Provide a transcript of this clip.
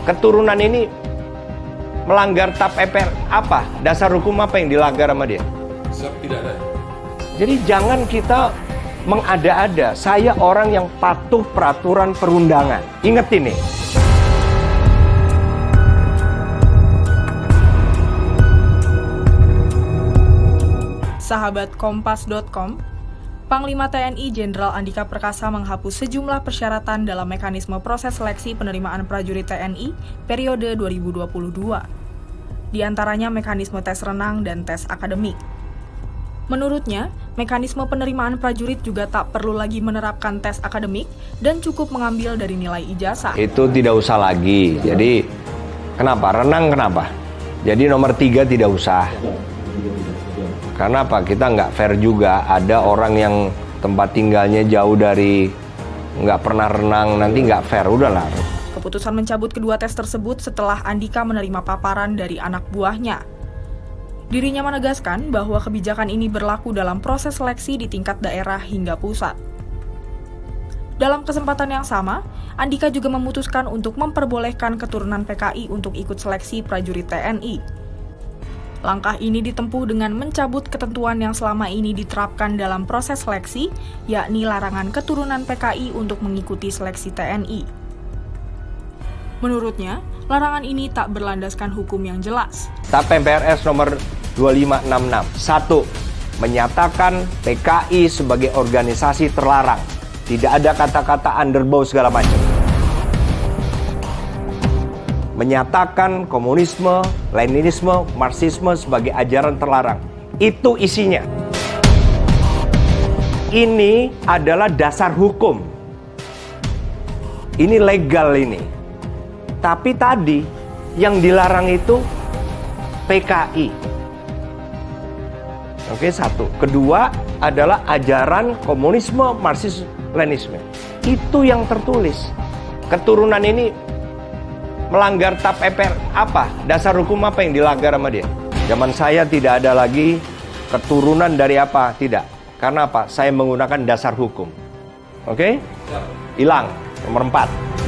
Keturunan ini melanggar TAP MPR apa? Dasar hukum apa yang dilanggar sama dia? Tidak ada. Jadi jangan kita mengada-ada. Saya orang yang patuh peraturan perundangan. Ingat ini. Sahabat Kompas.com, Panglima TNI Jenderal Andika Perkasa menghapus sejumlah persyaratan dalam mekanisme proses seleksi penerimaan prajurit TNI periode 2022. Di antaranya mekanisme tes renang dan tes akademik. Menurutnya, mekanisme penerimaan prajurit juga tak perlu lagi menerapkan tes akademik dan cukup mengambil dari nilai ijazah. Itu tidak usah lagi. Jadi, kenapa? Renang kenapa? Jadi nomor 3 tidak usah. Karena apa? Kita nggak fair juga. Ada orang yang tempat tinggalnya jauh dari nggak pernah renang, nanti nggak fair. Udahlah. Keputusan mencabut kedua tes tersebut setelah Andika menerima paparan dari anak buahnya. Dirinya menegaskan bahwa kebijakan ini berlaku dalam proses seleksi di tingkat daerah hingga pusat. Dalam kesempatan yang sama, Andika juga memutuskan untuk memperbolehkan keturunan PKI untuk ikut seleksi prajurit TNI. Langkah ini ditempuh dengan mencabut ketentuan yang selama ini diterapkan dalam proses seleksi, yakni larangan keturunan PKI untuk mengikuti seleksi TNI. Menurutnya, larangan ini tak berlandaskan hukum yang jelas. TAP MPRS nomor 2566. 1. Menyatakan PKI sebagai organisasi terlarang. Tidak ada kata-kata underbow segala macam. Menyatakan komunisme, Leninisme, Marxisme sebagai ajaran terlarang. Itu isinya. Ini adalah dasar hukum. Ini legal ini. Tapi tadi yang dilarang itu PKI. Oke, 1. Kedua adalah ajaran komunisme, Marxisme, Leninisme. Itu yang tertulis. Keturunan ini melanggar TAP MPR apa? Dasar hukum apa yang dilanggar sama dia? Zaman saya tidak ada lagi keturunan dari apa? Tidak. Karena apa? Saya menggunakan dasar hukum. Oke? Hilang. Nomor 4.